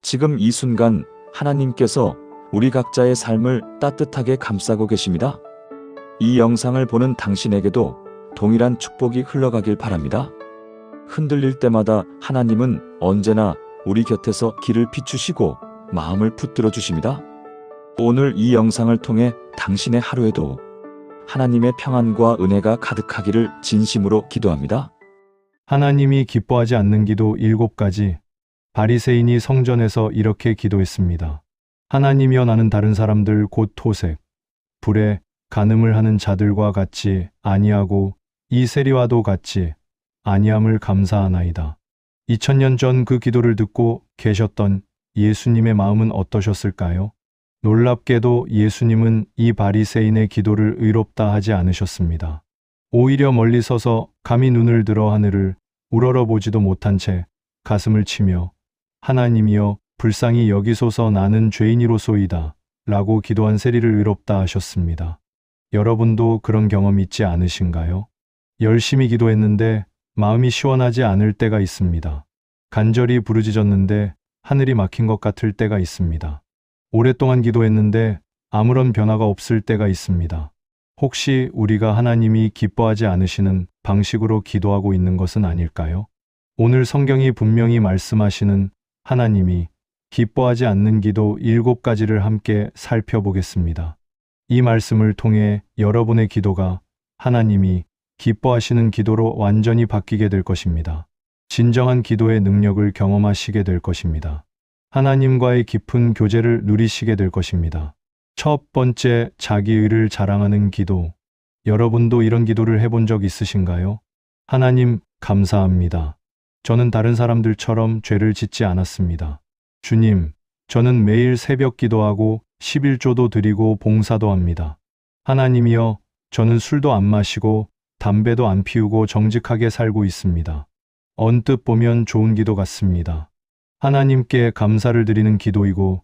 지금 이 순간 하나님께서 우리 각자의 삶을 따뜻하게 감싸고 계십니다. 이 영상을 보는 당신에게도 동일한 축복이 흘러가길 바랍니다. 흔들릴 때마다 하나님은 언제나 우리 곁에서 길을 비추시고 마음을 붙들어 주십니다. 오늘 이 영상을 통해 당신의 하루에도 하나님의 평안과 은혜가 가득하기를 진심으로 기도합니다. 하나님이 기뻐하지 않는 기도 7가지. 바리새인이 성전에서 이렇게 기도했습니다. 하나님이여, 나는 다른 사람들 곧 토색, 불에 간음을 하는 자들과 같이 아니하고 이 세리와도 같이 아니함을 감사하나이다. 2000년 전 그 기도를 듣고 계셨던 예수님의 마음은 어떠셨을까요? 놀랍게도 예수님은 이 바리새인의 기도를 의롭다 하지 않으셨습니다. 오히려 멀리 서서 감히 눈을 들어 하늘을 우러러보지도 못한 채 가슴을 치며 하나님이여, 불쌍히 여기소서, 나는 죄인이로소이다 라고 기도한 세리를 의롭다 하셨습니다. 여러분도 그런 경험 있지 않으신가요? 열심히 기도했는데 마음이 시원하지 않을 때가 있습니다. 간절히 부르짖었는데 하늘이 막힌 것 같을 때가 있습니다. 오랫동안 기도했는데 아무런 변화가 없을 때가 있습니다. 혹시 우리가 하나님이 기뻐하지 않으시는 방식으로 기도하고 있는 것은 아닐까요? 오늘 성경이 분명히 말씀하시는 하나님이 기뻐하지 않는 기도 7가지를 함께 살펴보겠습니다. 이 말씀을 통해 여러분의 기도가 하나님이 기뻐하시는 기도로 완전히 바뀌게 될 것입니다. 진정한 기도의 능력을 경험하시게 될 것입니다. 하나님과의 깊은 교제를 누리시게 될 것입니다. 첫 번째, 자기의를 자랑하는 기도. 여러분도 이런 기도를 해본 적 있으신가요? 하나님, 감사합니다. 저는 다른 사람들처럼 죄를 짓지 않았습니다. 주님, 저는 매일 새벽 기도하고 11조도 드리고 봉사도 합니다. 하나님이여, 저는 술도 안 마시고 담배도 안 피우고 정직하게 살고 있습니다. 언뜻 보면 좋은 기도 같습니다. 하나님께 감사를 드리는 기도이고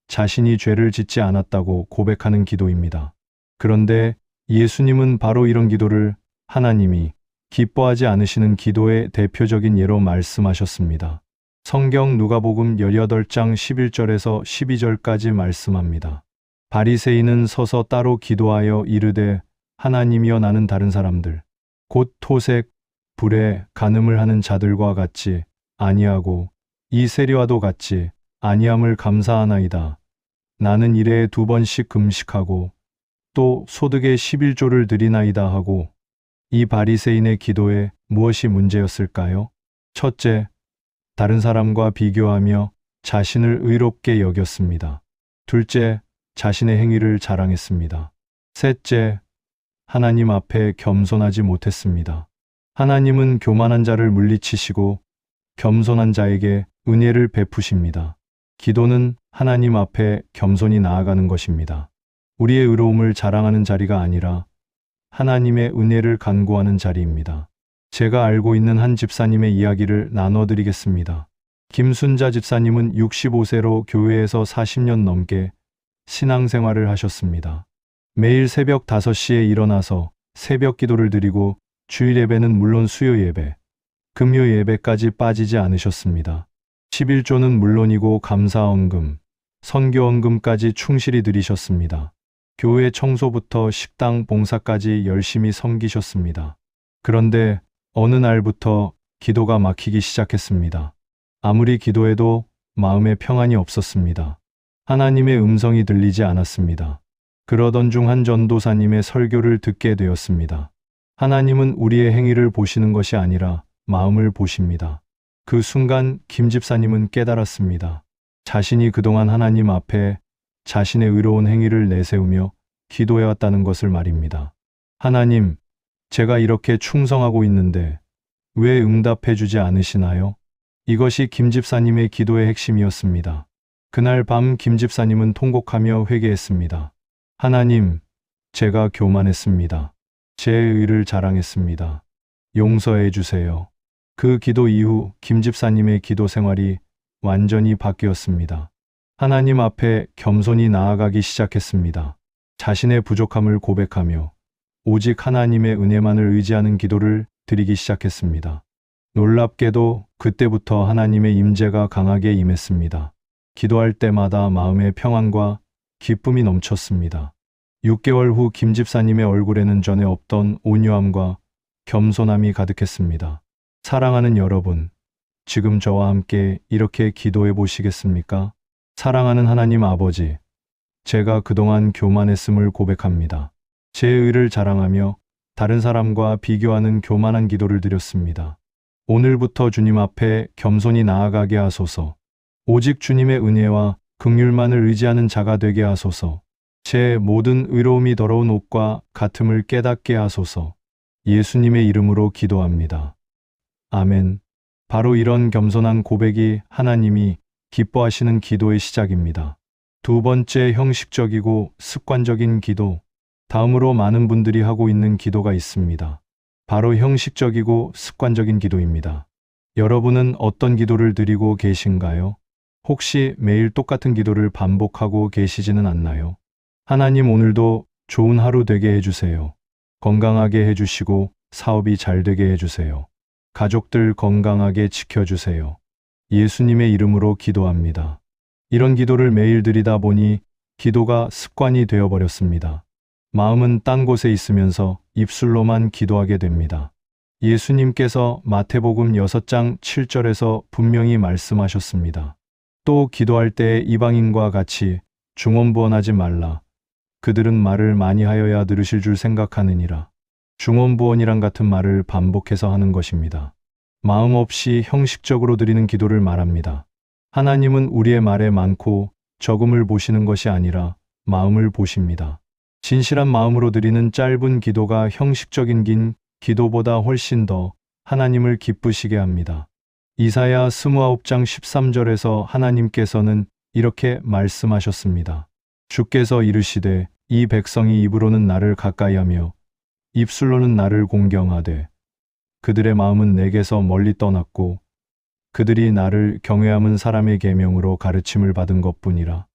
자신이 죄를 짓지 않았다고 고백하는 기도입니다. 그런데 예수님은 바로 이런 기도를 하나님이 기뻐하지 않으시는 기도의 대표적인 예로 말씀하셨습니다. 성경 누가복음 18장 11절에서 12절까지 말씀합니다. 바리새인은 서서 따로 기도하여 이르되, 하나님이여, 나는 다른 사람들 곧 토색, 불에 간음을 하는 자들과 같이 아니하고 이 세리와도 같이 아니함을 감사하나이다. 나는 일에 2번씩 금식하고 또 소득의 11조를 드리나이다 하고. 이 바리새인의 기도에 무엇이 문제였을까요? 첫째, 다른 사람과 비교하며 자신을 의롭게 여겼습니다. 둘째, 자신의 행위를 자랑했습니다. 셋째, 하나님 앞에 겸손하지 못했습니다. 하나님은 교만한 자를 물리치시고 겸손한 자에게 은혜를 베푸십니다. 기도는 하나님 앞에 겸손히 나아가는 것입니다. 우리의 의로움을 자랑하는 자리가 아니라 하나님의 은혜를 간구하는 자리입니다. 제가 알고 있는 한 집사님의 이야기를 나눠드리겠습니다. 김순자 집사님은 65세로 교회에서 40년 넘게 신앙생활을 하셨습니다. 매일 새벽 5시에 일어나서 새벽 기도를 드리고 주일 예배는 물론 수요 예배, 금요 예배까지 빠지지 않으셨습니다. 11조는 물론이고 감사헌금, 선교헌금까지 충실히 드리셨습니다. 교회 청소부터 식당 봉사까지 열심히 섬기셨습니다. 그런데 어느 날부터 기도가 막히기 시작했습니다. 아무리 기도해도 마음에 평안이 없었습니다. 하나님의 음성이 들리지 않았습니다. 그러던 중 한 전도사님의 설교를 듣게 되었습니다. 하나님은 우리의 행위를 보시는 것이 아니라 마음을 보십니다. 그 순간 김 집사님은 깨달았습니다. 자신이 그동안 하나님 앞에 자신의 의로운 행위를 내세우며 기도해왔다는 것을 말입니다. 하나님, 제가 이렇게 충성하고 있는데 왜 응답해 주지 않으시나요? 이것이 김 집사님의 기도의 핵심이었습니다. 그날 밤 김 집사님은 통곡하며 회개했습니다. 하나님, 제가 교만했습니다. 제 의를 자랑했습니다. 용서해 주세요. 그 기도 이후 김 집사님의 기도 생활이 완전히 바뀌었습니다. 하나님 앞에 겸손히 나아가기 시작했습니다. 자신의 부족함을 고백하며 오직 하나님의 은혜만을 의지하는 기도를 드리기 시작했습니다. 놀랍게도 그때부터 하나님의 임재가 강하게 임했습니다. 기도할 때마다 마음의 평안과 기쁨이 넘쳤습니다. 6개월 후 김 집사님의 얼굴에는 전에 없던 온유함과 겸손함이 가득했습니다. 사랑하는 여러분, 지금 저와 함께 이렇게 기도해 보시겠습니까? 사랑하는 하나님 아버지, 제가 그동안 교만했음을 고백합니다. 제 의를 자랑하며 다른 사람과 비교하는 교만한 기도를 드렸습니다. 오늘부터 주님 앞에 겸손히 나아가게 하소서. 오직 주님의 은혜와 긍휼만을 의지하는 자가 되게 하소서. 제 모든 의로움이 더러운 옷과 같음을 깨닫게 하소서. 예수님의 이름으로 기도합니다. 아멘. 바로 이런 겸손한 고백이 하나님이 기뻐하시는 기도의 시작입니다. 두 번째, 형식적이고 습관적인 기도. 다음으로 많은 분들이 하고 있는 기도가 있습니다. 바로 형식적이고 습관적인 기도입니다. 여러분은 어떤 기도를 드리고 계신가요? 혹시 매일 똑같은 기도를 반복하고 계시지는 않나요? 하나님, 오늘도 좋은 하루 되게 해주세요. 건강하게 해주시고 사업이 잘 되게 해주세요. 가족들 건강하게 지켜주세요. 예수님의 이름으로 기도합니다. 이런 기도를 매일 드리다 보니 기도가 습관이 되어버렸습니다. 마음은 딴 곳에 있으면서 입술로만 기도하게 됩니다. 예수님께서 마태복음 6장 7절에서 분명히 말씀하셨습니다. 또 기도할 때 이방인과 같이 중언부언하지 말라. 그들은 말을 많이 하여야 들으실 줄 생각하느니라. 중언부언이란 같은 말을 반복해서 하는 것입니다. 마음 없이 형식적으로 드리는 기도를 말합니다. 하나님은 우리의 말에 많고 적음을 보시는 것이 아니라 마음을 보십니다. 진실한 마음으로 드리는 짧은 기도가 형식적인 긴 기도보다 훨씬 더 하나님을 기쁘시게 합니다. 이사야 29장 13절에서 하나님께서는 이렇게 말씀하셨습니다. 주께서 이르시되 이 백성이 입으로는 나를 가까이하며 입술로는 나를 공경하되 그들의 마음은 내게서 멀리 떠났고 그들이 나를 경외함은 사람의 계명으로 가르침을 받은 것뿐이라.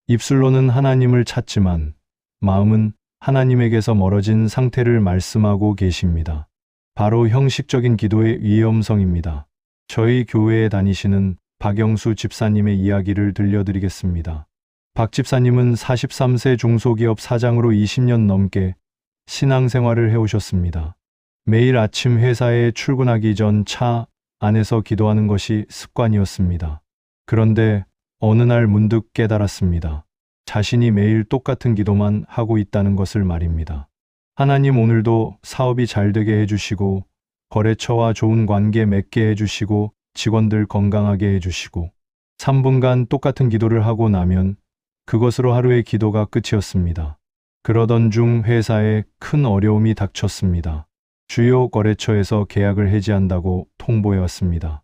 입술로는 하나님을 찾지만 마음은 하나님에게서 멀어진 상태를 말씀하고 계십니다. 바로 형식적인 기도의 위험성입니다. 저희 교회에 다니시는 박영수 집사님의 이야기를 들려드리겠습니다. 박 집사님은 43세 중소기업 사장으로 20년 넘게 신앙생활을 해오셨습니다. 매일 아침 회사에 출근하기 전 차 안에서 기도하는 것이 습관이었습니다. 그런데 어느 날 문득 깨달았습니다. 자신이 매일 똑같은 기도만 하고 있다는 것을 말입니다. 하나님, 오늘도 사업이 잘 되게 해주시고 거래처와 좋은 관계 맺게 해주시고 직원들 건강하게 해주시고 3분간 똑같은 기도를 하고 나면 그것으로 하루의 기도가 끝이었습니다. 그러던 중 회사에 큰 어려움이 닥쳤습니다. 주요 거래처에서 계약을 해지한다고 통보해왔습니다.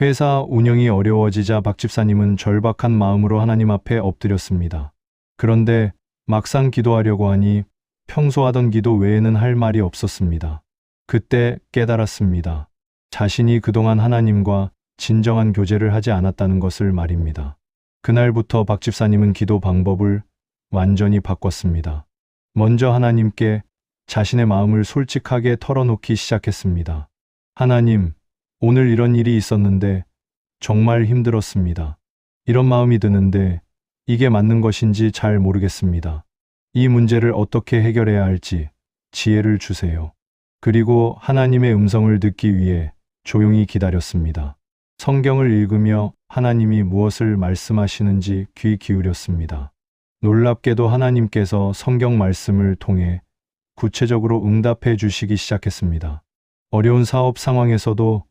회사 운영이 어려워지자 박 집사님은 절박한 마음으로 하나님 앞에 엎드렸습니다. 그런데 막상 기도하려고 하니 평소 하던 기도 외에는 할 말이 없었습니다. 그때 깨달았습니다. 자신이 그동안 하나님과 진정한 교제를 하지 않았다는 것을 말입니다. 그날부터 박 집사님은 기도 방법을 완전히 바꿨습니다. 먼저 하나님께 자신의 마음을 솔직하게 털어놓기 시작했습니다. 하나님, 오늘 이런 일이 있었는데 정말 힘들었습니다. 이런 마음이 드는데 이게 맞는 것인지 잘 모르겠습니다. 이 문제를 어떻게 해결해야 할지 지혜를 주세요. 그리고 하나님의 음성을 듣기 위해 조용히 기다렸습니다. 성경을 읽으며 하나님이 무엇을 말씀하시는지 귀 기울였습니다. 놀랍게도 하나님께서 성경 말씀을 통해 구체적으로 응답해 주시기 시작했습니다. 어려운 사업 상황에서도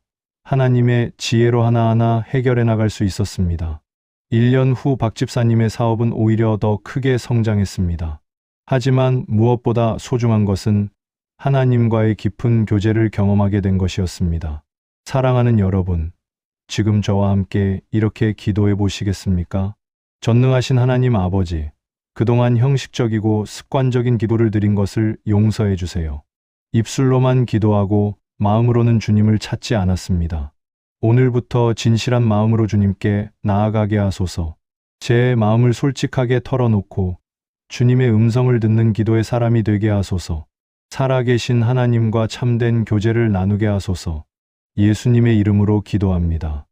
하나님의 지혜로 하나하나 해결해 나갈 수 있었습니다. 1년 후 박 집사님의 사업은 오히려 더 크게 성장했습니다. 하지만 무엇보다 소중한 것은 하나님과의 깊은 교제를 경험하게 된 것이었습니다. 사랑하는 여러분, 지금 저와 함께 이렇게 기도해 보시겠습니까? 전능하신 하나님 아버지, 그동안 형식적이고 습관적인 기도를 드린 것을 용서해 주세요. 입술로만 기도하고 마음으로는 주님을 찾지 않았습니다. 오늘부터 진실한 마음으로 주님께 나아가게 하소서. 제 마음을 솔직하게 털어놓고 주님의 음성을 듣는 기도의 사람이 되게 하소서. 살아계신 하나님과 참된 교제를 나누게 하소서. 예수님의 이름으로 기도합니다.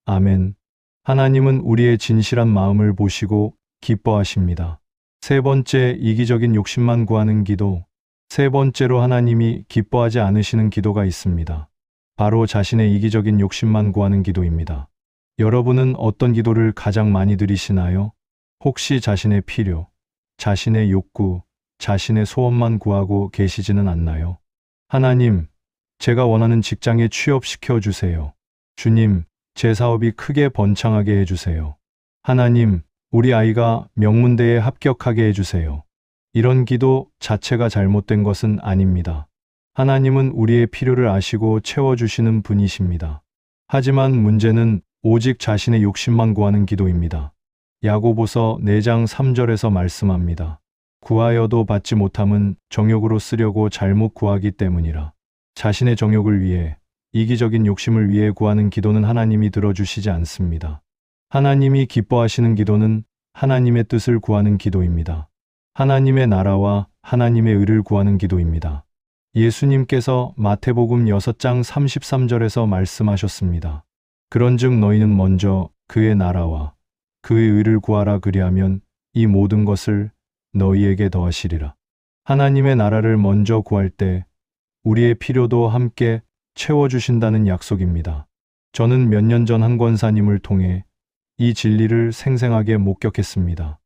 아멘. 하나님은 우리의 진실한 마음을 보시고 기뻐하십니다. 세 번째, 이기적인 욕심만 구하는 기도. 세 번째로 하나님이 기뻐하지 않으시는 기도가 있습니다. 바로 자신의 이기적인 욕심만 구하는 기도입니다. 여러분은 어떤 기도를 가장 많이 드리시나요? 혹시 자신의 필요, 자신의 욕구, 자신의 소원만 구하고 계시지는 않나요? 하나님, 제가 원하는 직장에 취업시켜 주세요. 주님, 제 사업이 크게 번창하게 해주세요. 하나님, 우리 아이가 명문대에 합격하게 해주세요. 이런 기도 자체가 잘못된 것은 아닙니다. 하나님은 우리의 필요를 아시고 채워주시는 분이십니다. 하지만 문제는 오직 자신의 욕심만 구하는 기도입니다. 야고보서 4장 3절에서 말씀합니다. 구하여도 받지 못함은 정욕으로 쓰려고 잘못 구하기 때문이라. 자신의 정욕을 위해, 이기적인 욕심을 위해 구하는 기도는 하나님이 들어주시지 않습니다. 하나님이 기뻐하시는 기도는 하나님의 뜻을 구하는 기도입니다. 하나님의 나라와 하나님의 의를 구하는 기도입니다. 예수님께서 마태복음 6장 33절에서 말씀하셨습니다. 그런즉 너희는 먼저 그의 나라와 그의 의를 구하라, 그리하면 이 모든 것을 너희에게 더하시리라. 하나님의 나라를 먼저 구할 때 우리의 필요도 함께 채워주신다는 약속입니다. 저는 몇 년 전 한 권사님을 통해 이 진리를 생생하게 목격했습니다.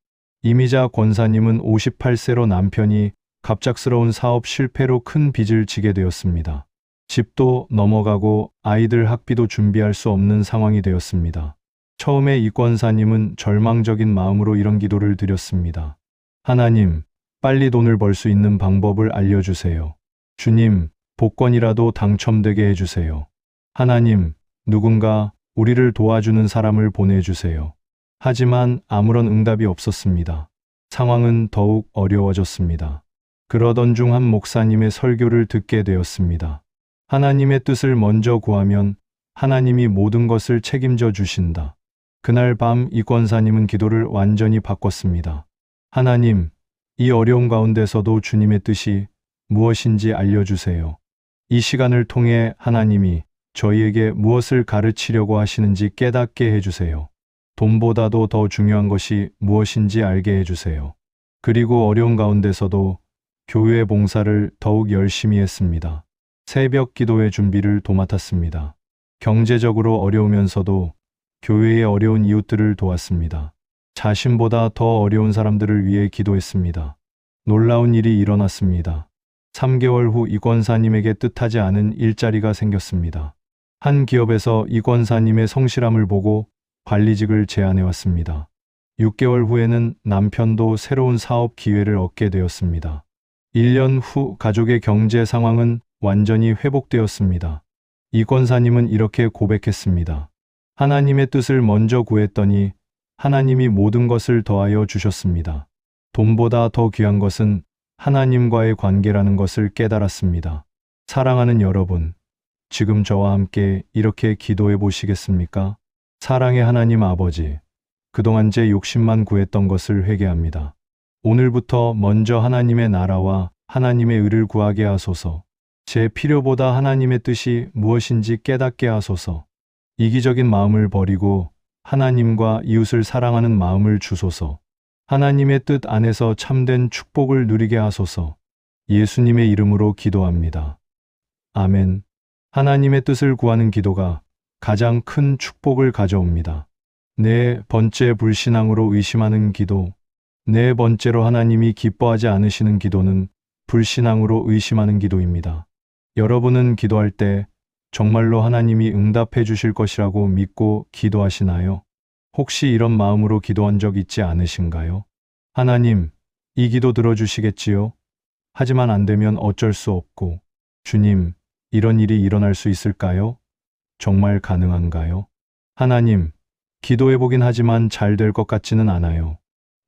이미자 권사님은 58세로 남편이 갑작스러운 사업 실패로 큰 빚을 지게 되었습니다. 집도 넘어가고 아이들 학비도 준비할 수 없는 상황이 되었습니다. 처음에 이 권사님은 절망적인 마음으로 이런 기도를 드렸습니다. 하나님, 빨리 돈을 벌 수 있는 방법을 알려주세요. 주님, 복권이라도 당첨되게 해주세요. 하나님, 누군가 우리를 도와주는 사람을 보내주세요. 하지만 아무런 응답이 없었습니다. 상황은 더욱 어려워졌습니다. 그러던 중 한 목사님의 설교를 듣게 되었습니다. 하나님의 뜻을 먼저 구하면 하나님이 모든 것을 책임져 주신다. 그날 밤 이 권사님은 기도를 완전히 바꿨습니다. 하나님, 이 어려운 가운데서도 주님의 뜻이 무엇인지 알려주세요. 이 시간을 통해 하나님이 저희에게 무엇을 가르치려고 하시는지 깨닫게 해주세요. 돈보다도 더 중요한 것이 무엇인지 알게 해주세요. 그리고 어려운 가운데서도 교회 봉사를 더욱 열심히 했습니다. 새벽 기도의 준비를 도맡았습니다. 경제적으로 어려우면서도 교회의 어려운 이웃들을 도왔습니다. 자신보다 더 어려운 사람들을 위해 기도했습니다. 놀라운 일이 일어났습니다. 3개월 후 이 권사님에게 뜻하지 않은 일자리가 생겼습니다. 한 기업에서 이 권사님의 성실함을 보고 관리직을 제안해 왔습니다. 6개월 후에는 남편도 새로운 사업 기회를 얻게 되었습니다. 1년 후 가족의 경제 상황은 완전히 회복되었습니다. 이 권사님은 이렇게 고백했습니다. 하나님의 뜻을 먼저 구했더니 하나님이 모든 것을 더하여 주셨습니다. 돈보다 더 귀한 것은 하나님과의 관계라는 것을 깨달았습니다. 사랑하는 여러분, 지금 저와 함께 이렇게 기도해 보시겠습니까? 사랑의 하나님 아버지, 그동안 제 욕심만 구했던 것을 회개합니다. 오늘부터 먼저 하나님의 나라와 하나님의 의를 구하게 하소서. 제 필요보다 하나님의 뜻이 무엇인지 깨닫게 하소서. 이기적인 마음을 버리고 하나님과 이웃을 사랑하는 마음을 주소서. 하나님의 뜻 안에서 참된 축복을 누리게 하소서. 예수님의 이름으로 기도합니다. 아멘. 하나님의 뜻을 구하는 기도가 가장 큰 축복을 가져옵니다. 네 번째, 불신앙으로 의심하는 기도. 네 번째로 하나님이 기뻐하지 않으시는 기도는 불신앙으로 의심하는 기도입니다. 여러분은 기도할 때 정말로 하나님이 응답해 주실 것이라고 믿고 기도하시나요? 혹시 이런 마음으로 기도한 적 있지 않으신가요? 하나님, 이 기도 들어주시겠지요? 하지만 안 되면 어쩔 수 없고, 주님, 이런 일이 일어날 수 있을까요? 정말 가능한가요? 하나님, 기도해보긴 하지만 잘 될 것 같지는 않아요.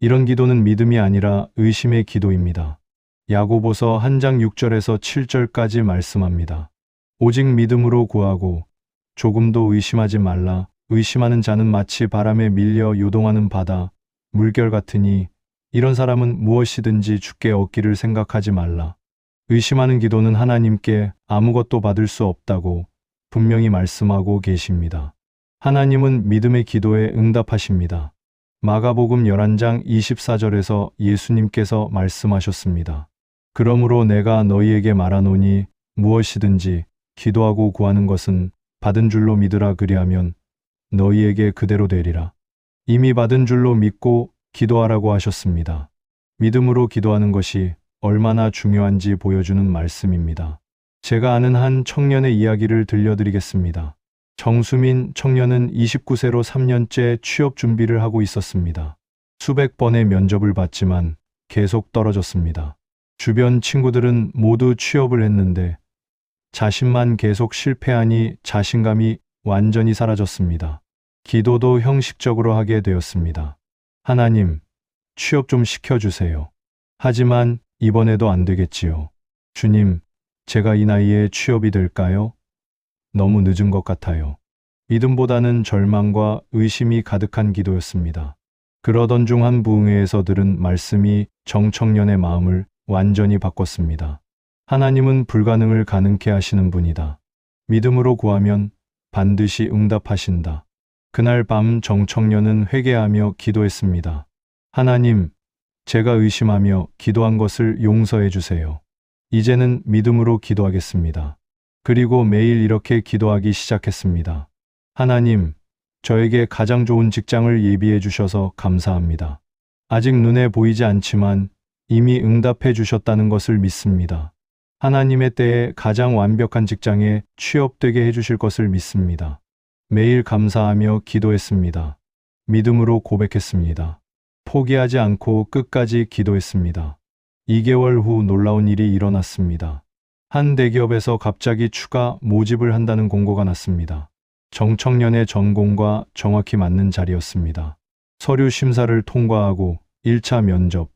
이런 기도는 믿음이 아니라 의심의 기도입니다. 야고보서 1장 6절에서 7절까지 말씀합니다. 오직 믿음으로 구하고 조금도 의심하지 말라. 의심하는 자는 마치 바람에 밀려 요동하는 바다, 물결 같으니 이런 사람은 무엇이든지 주께 얻기를 생각하지 말라. 의심하는 기도는 하나님께 아무것도 받을 수 없다고 분명히 말씀하고 계십니다. 하나님은 믿음의 기도에 응답하십니다. 마가복음 11장 24절에서 예수님께서 말씀하셨습니다. 그러므로 내가 너희에게 말하노니 무엇이든지 기도하고 구하는 것은 받은 줄로 믿으라 그리하면 너희에게 그대로 되리라. 이미 받은 줄로 믿고 기도하라고 하셨습니다. 믿음으로 기도하는 것이 얼마나 중요한지 보여주는 말씀입니다. 제가 아는 한 청년의 이야기를 들려드리겠습니다. 정수민 청년은 29세로 3년째 취업 준비를 하고 있었습니다. 수백 번의 면접을 봤지만 계속 떨어졌습니다. 주변 친구들은 모두 취업을 했는데 자신만 계속 실패하니 자신감이 완전히 사라졌습니다. 기도도 형식적으로 하게 되었습니다. 하나님, 취업 좀 시켜주세요. 하지만 이번에도 안 되겠지요. 주님, 제가 이 나이에 취업이 될까요? 너무 늦은 것 같아요. 믿음보다는 절망과 의심이 가득한 기도였습니다. 그러던 중 한 부흥회에서 들은 말씀이 정청년의 마음을 완전히 바꿨습니다. 하나님은 불가능을 가능케 하시는 분이다. 믿음으로 구하면 반드시 응답하신다. 그날 밤 정청년은 회개하며 기도했습니다. 하나님, 제가 의심하며 기도한 것을 용서해 주세요. 이제는 믿음으로 기도하겠습니다. 그리고 매일 이렇게 기도하기 시작했습니다. 하나님, 저에게 가장 좋은 직장을 예비해 주셔서 감사합니다. 아직 눈에 보이지 않지만 이미 응답해 주셨다는 것을 믿습니다. 하나님의 때에 가장 완벽한 직장에 취업되게 해 주실 것을 믿습니다. 매일 감사하며 기도했습니다. 믿음으로 고백했습니다. 포기하지 않고 끝까지 기도했습니다. 2개월 후 놀라운 일이 일어났습니다. 한 대기업에서 갑자기 추가 모집을 한다는 공고가 났습니다. 정청년의 전공과 정확히 맞는 자리였습니다. 서류 심사를 통과하고 1차 면접,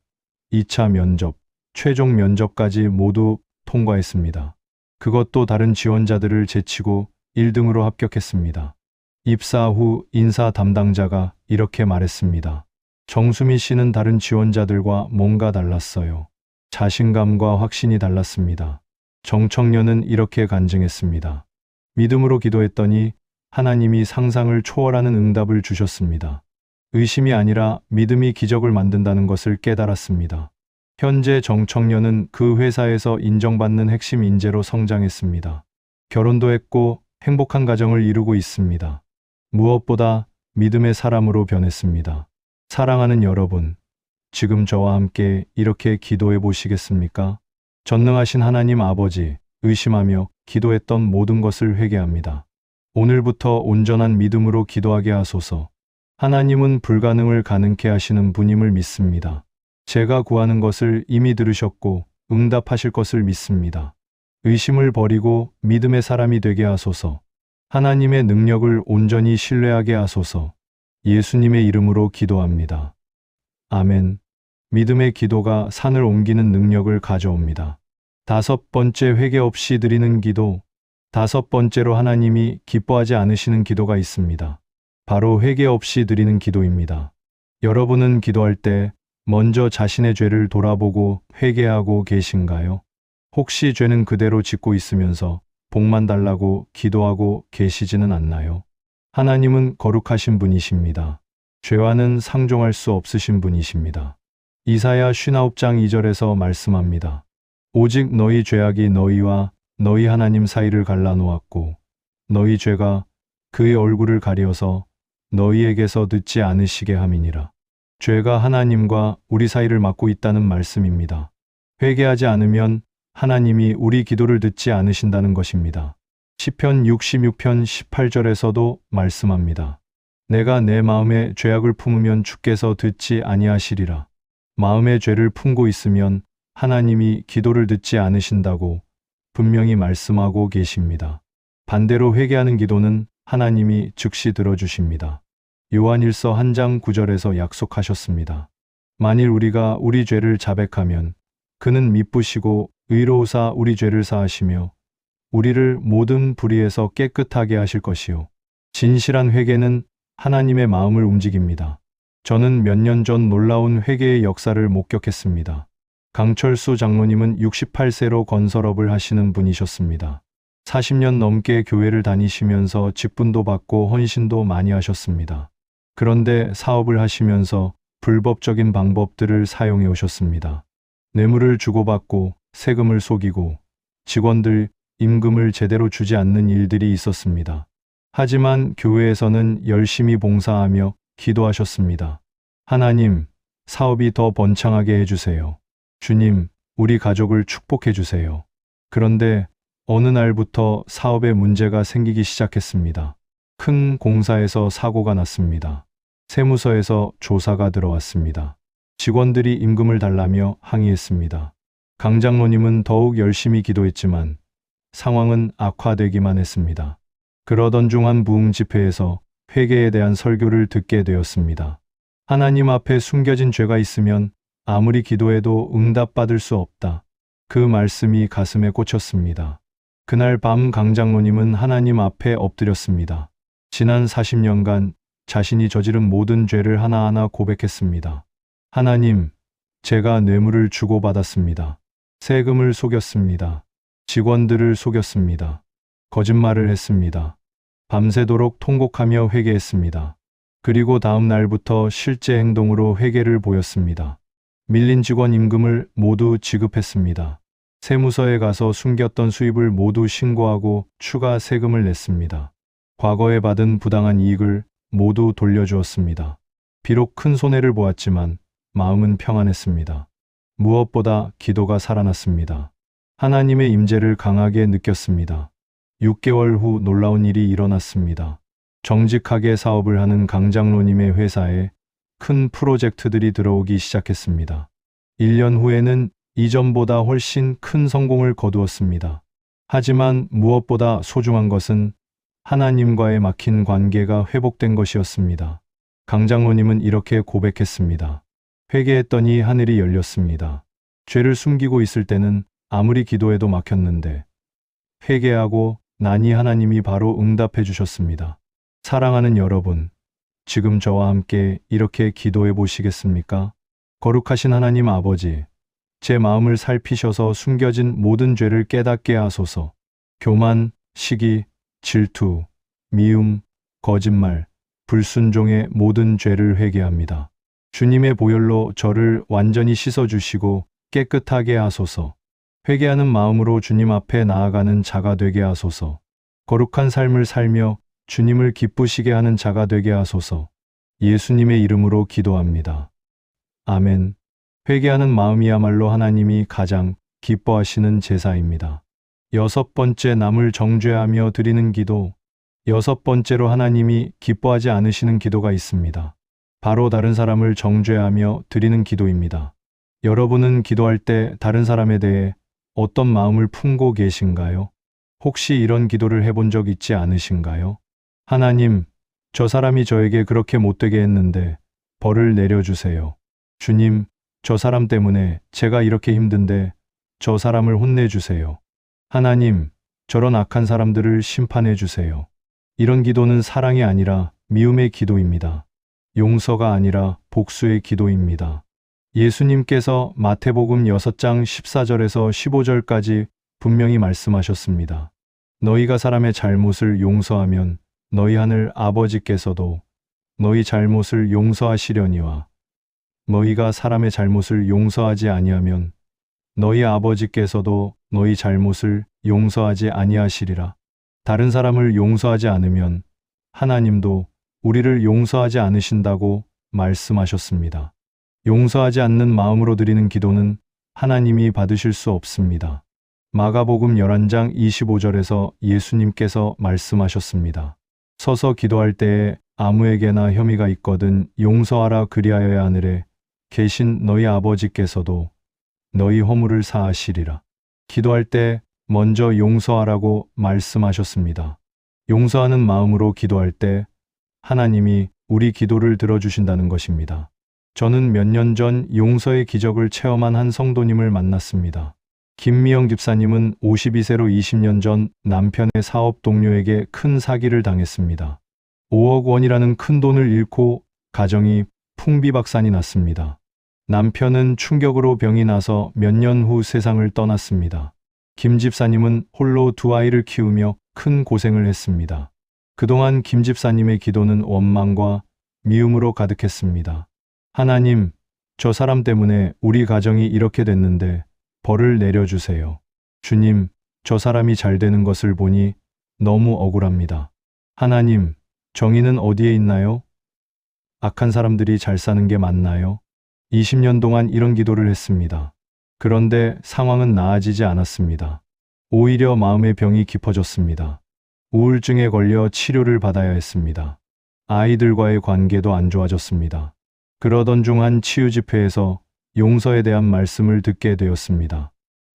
2차 면접, 최종 면접까지 모두 통과했습니다. 그것도 다른 지원자들을 제치고 1등으로 합격했습니다. 입사 후 인사 담당자가 이렇게 말했습니다. 정수미 씨는 다른 지원자들과 뭔가 달랐어요. 자신감과 확신이 달랐습니다. 정청년은 이렇게 간증했습니다. 믿음으로 기도했더니 하나님이 상상을 초월하는 응답을 주셨습니다. 의심이 아니라 믿음이 기적을 만든다는 것을 깨달았습니다. 현재 정청년은 그 회사에서 인정받는 핵심 인재로 성장했습니다. 결혼도 했고 행복한 가정을 이루고 있습니다. 무엇보다 믿음의 사람으로 변했습니다. 사랑하는 여러분, 지금 저와 함께 이렇게 기도해 보시겠습니까? 전능하신 하나님 아버지, 의심하며 기도했던 모든 것을 회개합니다. 오늘부터 온전한 믿음으로 기도하게 하소서. 하나님은 불가능을 가능케 하시는 분임을 믿습니다. 제가 구하는 것을 이미 들으셨고 응답하실 것을 믿습니다. 의심을 버리고 믿음의 사람이 되게 하소서. 하나님의 능력을 온전히 신뢰하게 하소서. 예수님의 이름으로 기도합니다. 아멘. 믿음의 기도가 산을 옮기는 능력을 가져옵니다. 5번째, 회개 없이 드리는 기도. 5번째로 하나님이 기뻐하지 않으시는 기도가 있습니다. 바로 회개 없이 드리는 기도입니다. 여러분은 기도할 때 먼저 자신의 죄를 돌아보고 회개하고 계신가요? 혹시 죄는 그대로 짓고 있으면서 복만 달라고 기도하고 계시지는 않나요? 하나님은 거룩하신 분이십니다. 죄와는 상종할 수 없으신 분이십니다. 이사야 59장 2절에서 말씀합니다. 오직 너희 죄악이 너희와 너희 하나님 사이를 갈라놓았고 너희 죄가 그의 얼굴을 가려서 너희에게서 듣지 않으시게 함이니라. 죄가 하나님과 우리 사이를 막고 있다는 말씀입니다. 회개하지 않으면 하나님이 우리 기도를 듣지 않으신다는 것입니다. 시편 66편 18절에서도 말씀합니다. 내가 내 마음에 죄악을 품으면 주께서 듣지 아니하시리라. 마음에 죄를 품고 있으면 하나님이 기도를 듣지 않으신다고 분명히 말씀하고 계십니다. 반대로 회개하는 기도는 하나님이 즉시 들어주십니다. 요한일서 1장 9절에서 약속하셨습니다. 만일 우리가 우리 죄를 자백하면 그는 미쁘시고 의로우사 우리 죄를 사하시며 우리를 모든 불의에서 깨끗하게 하실 것이요. 진실한 회개는 하나님의 마음을 움직입니다. 저는 몇 년 전 놀라운 회개의 역사를 목격했습니다. 강철수 장로님은 68세로 건설업을 하시는 분이셨습니다. 40년 넘게 교회를 다니시면서 직분도 받고 헌신도 많이 하셨습니다. 그런데 사업을 하시면서 불법적인 방법들을 사용해 오셨습니다. 뇌물을 주고받고 세금을 속이고 직원들 임금을 제대로 주지 않는 일들이 있었습니다. 하지만 교회에서는 열심히 봉사하며 기도하셨습니다. 하나님, 사업이 더 번창하게 해주세요. 주님, 우리 가족을 축복해 주세요. 그런데 어느 날부터 사업에 문제가 생기기 시작했습니다. 큰 공사에서 사고가 났습니다. 세무서에서 조사가 들어왔습니다. 직원들이 임금을 달라며 항의했습니다. 강 장로님은 더욱 열심히 기도했지만 상황은 악화되기만 했습니다. 그러던 중 한 부흥 집회에서 회개에 대한 설교를 듣게 되었습니다. 하나님 앞에 숨겨진 죄가 있으면 아무리 기도해도 응답받을 수 없다. 그 말씀이 가슴에 꽂혔습니다. 그날 밤 강 장로님은 하나님 앞에 엎드렸습니다. 지난 40년간 자신이 저지른 모든 죄를 하나하나 고백했습니다. 하나님, 제가 뇌물을 주고받았습니다. 세금을 속였습니다. 직원들을 속였습니다. 거짓말을 했습니다. 밤새도록 통곡하며 회개했습니다. 그리고 다음 날부터 실제 행동으로 회개를 보였습니다. 밀린 직원 임금을 모두 지급했습니다. 세무서에 가서 숨겼던 수입을 모두 신고하고 추가 세금을 냈습니다. 과거에 받은 부당한 이익을 모두 돌려주었습니다. 비록 큰 손해를 보았지만 마음은 평안했습니다. 무엇보다 기도가 살아났습니다. 하나님의 임재를 강하게 느꼈습니다. 6개월 후 놀라운 일이 일어났습니다. 정직하게 사업을 하는 강 장로님의 회사에 큰 프로젝트들이 들어오기 시작했습니다. 1년 후에는 이전보다 훨씬 큰 성공을 거두었습니다. 하지만 무엇보다 소중한 것은 하나님과의 막힌 관계가 회복된 것이었습니다. 강 장로님은 이렇게 고백했습니다. 회개했더니 하늘이 열렸습니다. 죄를 숨기고 있을 때는 아무리 기도해도 막혔는데 회개하고 나니 하나님이 바로 응답해 주셨습니다. 사랑하는 여러분, 지금 저와 함께 이렇게 기도해 보시겠습니까? 거룩하신 하나님 아버지, 제 마음을 살피셔서 숨겨진 모든 죄를 깨닫게 하소서. 교만, 시기, 질투, 미움, 거짓말, 불순종의 모든 죄를 회개합니다. 주님의 보혈로 저를 완전히 씻어주시고 깨끗하게 하소서. 회개하는 마음으로 주님 앞에 나아가는 자가 되게 하소서. 거룩한 삶을 살며 주님을 기쁘시게 하는 자가 되게 하소서. 예수님의 이름으로 기도합니다. 아멘. 회개하는 마음이야말로 하나님이 가장 기뻐하시는 제사입니다. 6번째, 남을 정죄하며 드리는 기도. 6번째로 하나님이 기뻐하지 않으시는 기도가 있습니다. 바로 다른 사람을 정죄하며 드리는 기도입니다. 여러분은 기도할 때 다른 사람에 대해 어떤 마음을 품고 계신가요? 혹시 이런 기도를 해본 적 있지 않으신가요? 하나님, 저 사람이 저에게 그렇게 못되게 했는데 벌을 내려주세요. 주님, 저 사람 때문에 제가 이렇게 힘든데 저 사람을 혼내주세요. 하나님, 저런 악한 사람들을 심판해 주세요. 이런 기도는 사랑이 아니라 미움의 기도입니다. 용서가 아니라 복수의 기도입니다. 예수님께서 마태복음 6장 14절에서 15절까지 분명히 말씀하셨습니다. 너희가 사람의 잘못을 용서하면 너희 하늘 아버지께서도 너희 잘못을 용서하시려니와 너희가 사람의 잘못을 용서하지 아니하면 너희 아버지께서도 너희 잘못을 용서하지 아니하시리라. 다른 사람을 용서하지 않으면 하나님도 우리를 용서하지 않으신다고 말씀하셨습니다. 용서하지 않는 마음으로 드리는 기도는 하나님이 받으실 수 없습니다. 마가복음 11장 25절에서 예수님께서 말씀하셨습니다. 서서 기도할 때에 아무에게나 혐의가 있거든 용서하라, 그리하여야 하늘에 계신 너희 아버지께서도 너희 허물을 사하시리라. 기도할 때 먼저 용서하라고 말씀하셨습니다. 용서하는 마음으로 기도할 때 하나님이 우리 기도를 들어주신다는 것입니다. 저는 몇 년 전 용서의 기적을 체험한 한 성도님을 만났습니다. 김미영 집사님은 52세로 20년 전 남편의 사업 동료에게 큰 사기를 당했습니다. 5억 원이라는 큰 돈을 잃고 가정이 풍비박산이 났습니다. 남편은 충격으로 병이 나서 몇 년 후 세상을 떠났습니다. 김 집사님은 홀로 두 아이를 키우며 큰 고생을 했습니다. 그동안 김 집사님의 기도는 원망과 미움으로 가득했습니다. 하나님, 저 사람 때문에 우리 가정이 이렇게 됐는데 벌을 내려주세요. 주님, 저 사람이 잘 되는 것을 보니 너무 억울합니다. 하나님, 정의는 어디에 있나요? 악한 사람들이 잘 사는 게 맞나요? 20년 동안 이런 기도를 했습니다. 그런데 상황은 나아지지 않았습니다. 오히려 마음의 병이 깊어졌습니다. 우울증에 걸려 치료를 받아야 했습니다. 아이들과의 관계도 안 좋아졌습니다. 그러던 중 한 치유 집회에서 용서에 대한 말씀을 듣게 되었습니다.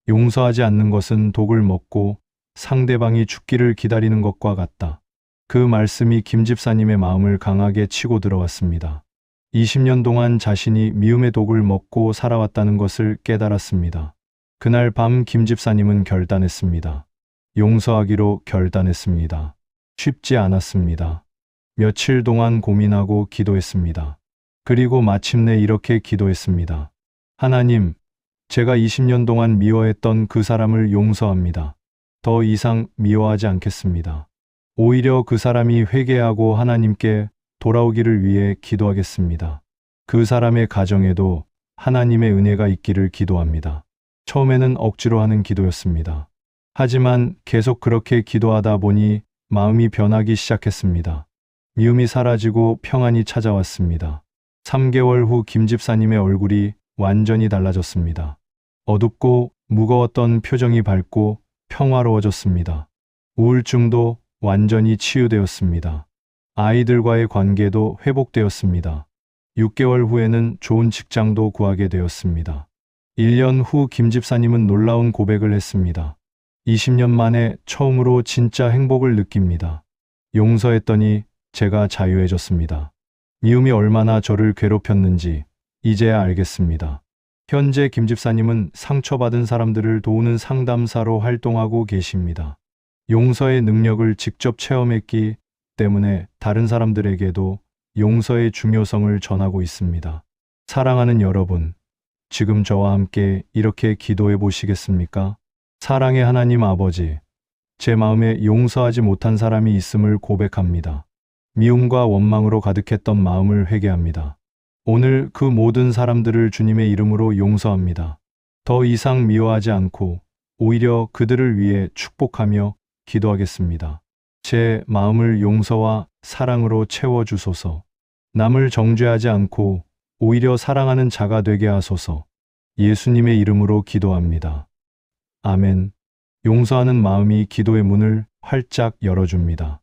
용서하지 않는 것은 독을 먹고 상대방이 죽기를 기다리는 것과 같다. 그 말씀이 김 집사님의 마음을 강하게 치고 들어왔습니다. 20년 동안 자신이 미움의 독을 먹고 살아왔다는 것을 깨달았습니다. 그날 밤 김 집사님은 결단했습니다. 용서하기로 결단했습니다. 쉽지 않았습니다. 며칠 동안 고민하고 기도했습니다. 그리고 마침내 이렇게 기도했습니다. 하나님, 제가 20년 동안 미워했던 그 사람을 용서합니다. 더 이상 미워하지 않겠습니다. 오히려 그 사람이 회개하고 하나님께 돌아오기를 위해 기도하겠습니다. 그 사람의 가정에도 하나님의 은혜가 있기를 기도합니다. 처음에는 억지로 하는 기도였습니다. 하지만 계속 그렇게 기도하다 보니 마음이 변하기 시작했습니다. 미움이 사라지고 평안이 찾아왔습니다. 3개월 후 김 집사님의 얼굴이 완전히 달라졌습니다. 어둡고 무거웠던 표정이 밝고 평화로워졌습니다. 우울증도 완전히 치유되었습니다. 아이들과의 관계도 회복되었습니다. 6개월 후에는 좋은 직장도 구하게 되었습니다. 1년 후 김 집사님은 놀라운 고백을 했습니다. 20년 만에 처음으로 진짜 행복을 느낍니다. 용서했더니 제가 자유해졌습니다. 미움이 얼마나 저를 괴롭혔는지 이제야 알겠습니다. 현재 김 집사님은 상처받은 사람들을 도우는 상담사로 활동하고 계십니다. 용서의 능력을 직접 체험했기 때문에 다른 사람들에게도 용서의 중요성을 전하고 있습니다. 사랑하는 여러분, 지금 저와 함께 이렇게 기도해 보시겠습니까? 사랑의 하나님 아버지, 제 마음에 용서하지 못한 사람이 있음을 고백합니다. 미움과 원망으로 가득했던 마음을 회개합니다. 오늘 그 모든 사람들을 주님의 이름으로 용서합니다. 더 이상 미워하지 않고 오히려 그들을 위해 축복하며 기도하겠습니다. 제 마음을 용서와 사랑으로 채워주소서. 남을 정죄하지 않고 오히려 사랑하는 자가 되게 하소서. 예수님의 이름으로 기도합니다. 아멘. 용서하는 마음이 기도의 문을 활짝 열어줍니다.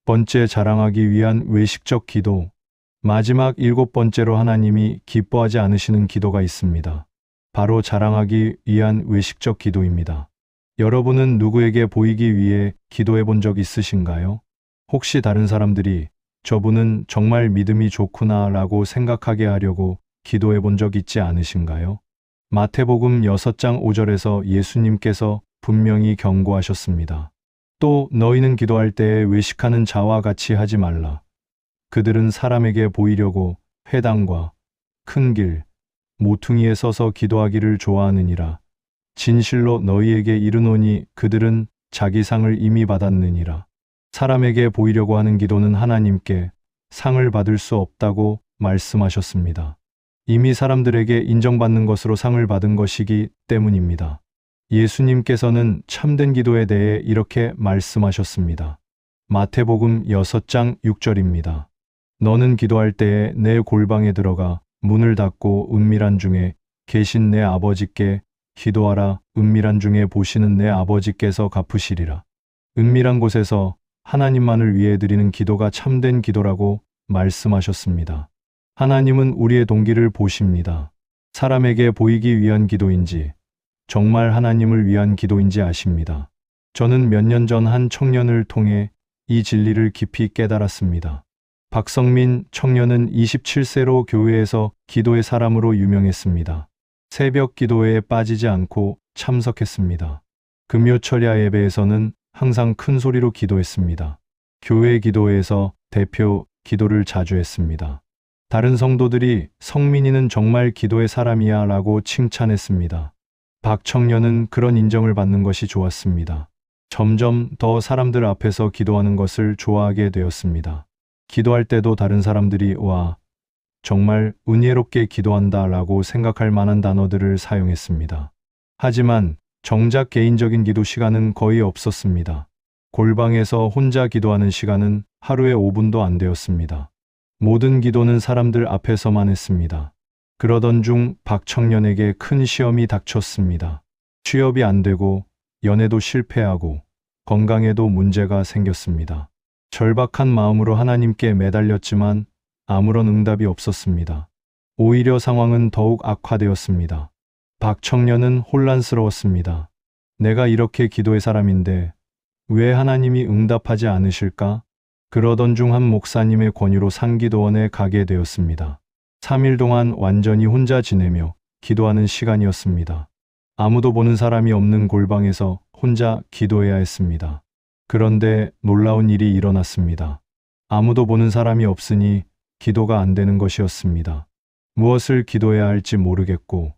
7번째, 자랑하기 위한 외식적 기도. 마지막 7번째로 하나님이 기뻐하지 않으시는 기도가 있습니다. 바로 자랑하기 위한 외식적 기도입니다. 여러분은 누구에게 보이기 위해 기도해 본 적 있으신가요? 혹시 다른 사람들이 저분은 정말 믿음이 좋구나 라고 생각하게 하려고 기도해 본 적 있지 않으신가요? 마태복음 6장 5절에서 예수님께서 분명히 경고하셨습니다. 또 너희는 기도할 때에 외식하는 자와 같이 하지 말라. 그들은 사람에게 보이려고 회당과 큰 길, 모퉁이에 서서 기도하기를 좋아하느니라. 진실로 너희에게 이르노니 그들은 자기 상을 이미 받았느니라. 사람에게 보이려고 하는 기도는 하나님께 상을 받을 수 없다고 말씀하셨습니다. 이미 사람들에게 인정받는 것으로 상을 받은 것이기 때문입니다. 예수님께서는 참된 기도에 대해 이렇게 말씀하셨습니다. 마태복음 6장 6절입니다. 너는 기도할 때에 내 골방에 들어가 문을 닫고 은밀한 중에 계신 내 아버지께 기도하라. 은밀한 중에 보시는 내 아버지께서 갚으시리라. 은밀한 곳에서 하나님만을 위해 드리는 기도가 참된 기도라고 말씀하셨습니다. 하나님은 우리의 동기를 보십니다. 사람에게 보이기 위한 기도인지 정말 하나님을 위한 기도인지 아십니다. 저는 몇 년 전 한 청년을 통해 이 진리를 깊이 깨달았습니다. 박성민 청년은 27세로 교회에서 기도의 사람으로 유명했습니다. 새벽 기도회에 빠지지 않고 참석했습니다. 금요 철야 예배에서는 항상 큰 소리로 기도했습니다. 교회 기도회에서 대표 기도를 자주 했습니다. 다른 성도들이 성민이는 정말 기도의 사람이야 라고 칭찬했습니다. 박청년은 그런 인정을 받는 것이 좋았습니다. 점점 더 사람들 앞에서 기도하는 것을 좋아하게 되었습니다. 기도할 때도 다른 사람들이 와, 정말 은혜롭게 기도한다 라고 생각할 만한 단어들을 사용했습니다. 하지만 정작 개인적인 기도 시간은 거의 없었습니다. 골방에서 혼자 기도하는 시간은 하루에 5분도 안 되었습니다. 모든 기도는 사람들 앞에서만 했습니다. 그러던 중 박청년에게 큰 시험이 닥쳤습니다. 취업이 안 되고 연애도 실패하고 건강에도 문제가 생겼습니다. 절박한 마음으로 하나님께 매달렸지만 아무런 응답이 없었습니다. 오히려 상황은 더욱 악화되었습니다. 박청년은 혼란스러웠습니다. 내가 이렇게 기도의 사람인데 왜 하나님이 응답하지 않으실까? 그러던 중 한 목사님의 권유로 상기도원에 가게 되었습니다. 3일 동안 완전히 혼자 지내며 기도하는 시간이었습니다. 아무도 보는 사람이 없는 골방에서 혼자 기도해야 했습니다. 그런데 놀라운 일이 일어났습니다. 아무도 보는 사람이 없으니 기도가 안 되는 것이었습니다. 무엇을 기도해야 할지 모르겠고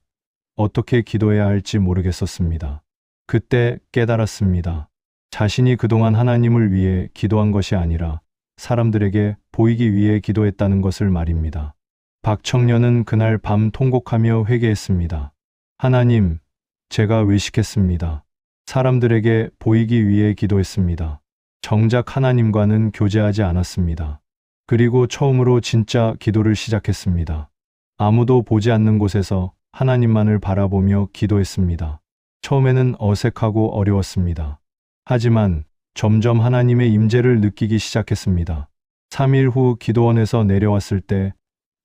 어떻게 기도해야 할지 모르겠었습니다. 그때 깨달았습니다. 자신이 그동안 하나님을 위해 기도한 것이 아니라 사람들에게 보이기 위해 기도했다는 것을 말입니다. 박청년은 그날 밤 통곡하며 회개했습니다. 하나님, 제가 외식했습니다. 사람들에게 보이기 위해 기도했습니다. 정작 하나님과는 교제하지 않았습니다. 그리고 처음으로 진짜 기도를 시작했습니다. 아무도 보지 않는 곳에서 하나님만을 바라보며 기도했습니다. 처음에는 어색하고 어려웠습니다. 하지만 점점 하나님의 임재를 느끼기 시작했습니다. 3일 후 기도원에서 내려왔을 때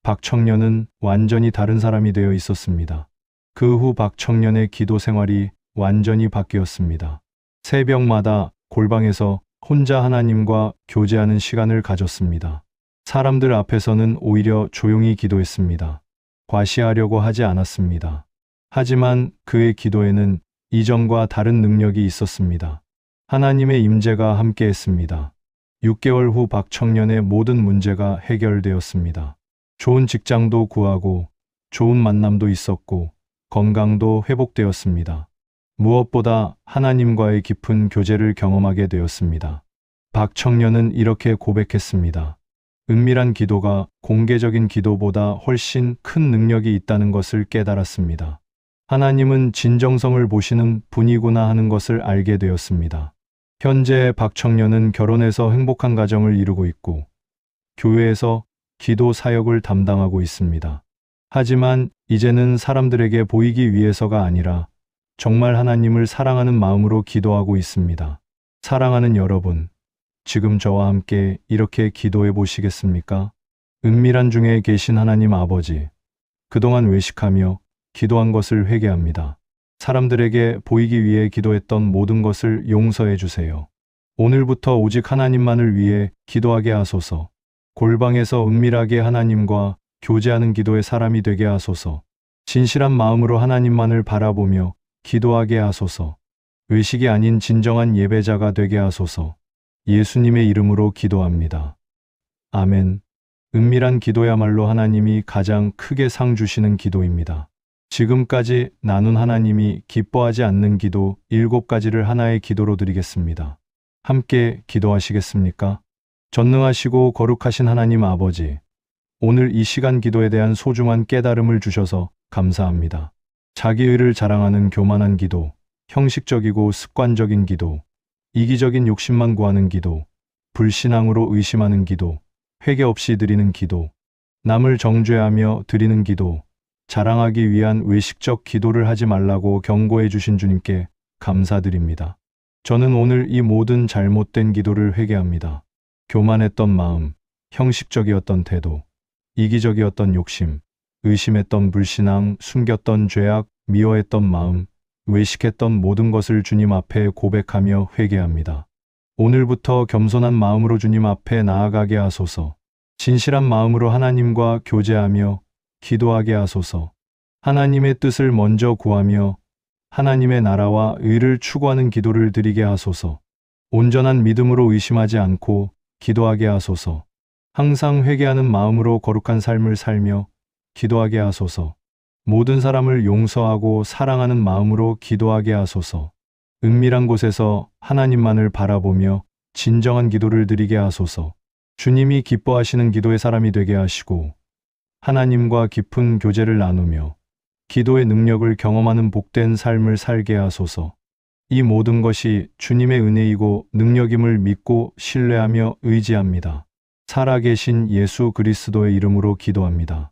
박청년은 완전히 다른 사람이 되어 있었습니다. 그 후 박청년의 기도 생활이 완전히 바뀌었습니다. 새벽마다 골방에서 혼자 하나님과 교제하는 시간을 가졌습니다. 사람들 앞에서는 오히려 조용히 기도했습니다. 과시하려고 하지 않았습니다. 하지만 그의 기도에는 이전과 다른 능력이 있었습니다. 하나님의 임재가 함께했습니다. 6개월 후 박청년의 모든 문제가 해결되었습니다. 좋은 직장도 구하고 좋은 만남도 있었고 건강도 회복되었습니다. 무엇보다 하나님과의 깊은 교제를 경험하게 되었습니다. 박청년은 이렇게 고백했습니다. 은밀한 기도가 공개적인 기도보다 훨씬 큰 능력이 있다는 것을 깨달았습니다. 하나님은 진정성을 보시는 분이구나 하는 것을 알게 되었습니다. 현재 박청년은 결혼해서 행복한 가정을 이루고 있고 교회에서 기도 사역을 담당하고 있습니다. 하지만 이제는 사람들에게 보이기 위해서가 아니라 정말 하나님을 사랑하는 마음으로 기도하고 있습니다. 사랑하는 여러분, 지금 저와 함께 이렇게 기도해 보시겠습니까? 은밀한 중에 계신 하나님 아버지, 그동안 외식하며 기도한 것을 회개합니다. 사람들에게 보이기 위해 기도했던 모든 것을 용서해 주세요. 오늘부터 오직 하나님만을 위해 기도하게 하소서. 골방에서 은밀하게 하나님과 교제하는 기도의 사람이 되게 하소서. 진실한 마음으로 하나님만을 바라보며 기도하게 하소서. 외식이 아닌 진정한 예배자가 되게 하소서. 예수님의 이름으로 기도합니다. 아멘. 은밀한 기도야말로 하나님이 가장 크게 상 주시는 기도입니다. 지금까지 나눈 하나님이 기뻐하지 않는 기도 7가지를 하나의 기도로 드리겠습니다. 함께 기도하시겠습니까? 전능하시고 거룩하신 하나님 아버지, 오늘 이 시간 기도에 대한 소중한 깨달음을 주셔서 감사합니다. 자기의를 자랑하는 교만한 기도, 형식적이고 습관적인 기도, 이기적인 욕심만 구하는 기도, 불신앙으로 의심하는 기도, 회개 없이 드리는 기도, 남을 정죄하며 드리는 기도, 자랑하기 위한 외식적 기도를 하지 말라고 경고해 주신 주님께 감사드립니다. 저는 오늘 이 모든 잘못된 기도를 회개합니다. 교만했던 마음, 형식적이었던 태도, 이기적이었던 욕심, 의심했던 불신앙, 숨겼던 죄악, 미워했던 마음, 외식했던 모든 것을 주님 앞에 고백하며 회개합니다. 오늘부터 겸손한 마음으로 주님 앞에 나아가게 하소서. 진실한 마음으로 하나님과 교제하며 기도하게 하소서. 하나님의 뜻을 먼저 구하며 하나님의 나라와 의를 추구하는 기도를 드리게 하소서. 온전한 믿음으로 의심하지 않고 기도하게 하소서. 항상 회개하는 마음으로 거룩한 삶을 살며 기도하게 하소서. 모든 사람을 용서하고 사랑하는 마음으로 기도하게 하소서. 은밀한 곳에서 하나님만을 바라보며 진정한 기도를 드리게 하소서. 주님이 기뻐하시는 기도의 사람이 되게 하시고 하나님과 깊은 교제를 나누며 기도의 능력을 경험하는 복된 삶을 살게 하소서. 이 모든 것이 주님의 은혜이고 능력임을 믿고 신뢰하며 의지합니다. 살아계신 예수 그리스도의 이름으로 기도합니다.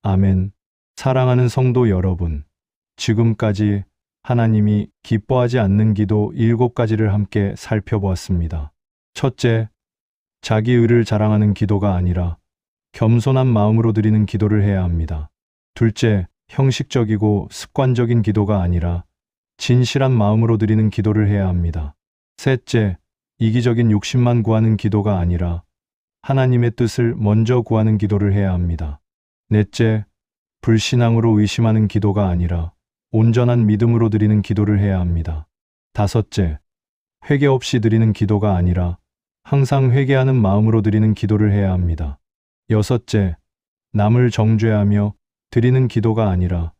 아멘. 사랑하는 성도 여러분, 지금까지 하나님이 기뻐하지 않는 기도 7가지를 함께 살펴보았습니다. 첫째, 자기 의를 자랑하는 기도가 아니라 겸손한 마음으로 드리는 기도를 해야 합니다. 둘째, 형식적이고 습관적인 기도가 아니라 진실한 마음으로 드리는 기도를 해야 합니다. 셋째, 이기적인 욕심만 구하는 기도가 아니라 하나님의 뜻을 먼저 구하는 기도를 해야 합니다. 넷째, 불신앙으로 의심하는 기도가 아니라 온전한 믿음으로 드리는 기도를 해야 합니다. 다섯째, 회개 없이 드리는 기도가 아니라 항상 회개하는 마음으로 드리는 기도를 해야 합니다. 여섯째, 남을 정죄하며 드리는 기도가 아니라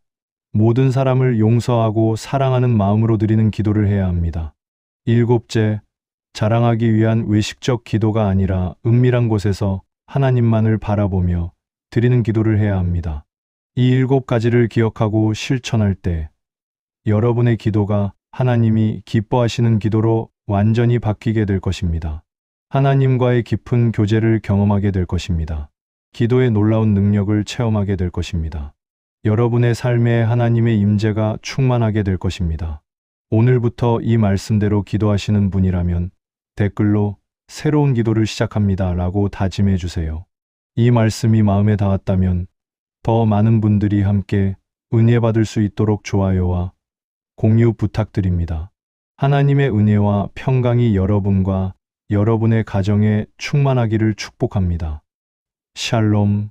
모든 사람을 용서하고 사랑하는 마음으로 드리는 기도를 해야 합니다. 일곱째, 자랑하기 위한 외식적 기도가 아니라 은밀한 곳에서 하나님만을 바라보며 드리는 기도를 해야 합니다. 이 7가지를 기억하고 실천할 때 여러분의 기도가 하나님이 기뻐하시는 기도로 완전히 바뀌게 될 것입니다. 하나님과의 깊은 교제를 경험하게 될 것입니다. 기도의 놀라운 능력을 체험하게 될 것입니다. 여러분의 삶에 하나님의 임재가 충만하게 될 것입니다. 오늘부터 이 말씀대로 기도하시는 분이라면 댓글로 새로운 기도를 시작합니다 라고 다짐해 주세요. 이 말씀이 마음에 닿았다면 더 많은 분들이 함께 은혜 받을 수 있도록 좋아요와 공유 부탁드립니다. 하나님의 은혜와 평강이 여러분과 여러분의 가정에 충만하기를 축복합니다. 샬롬.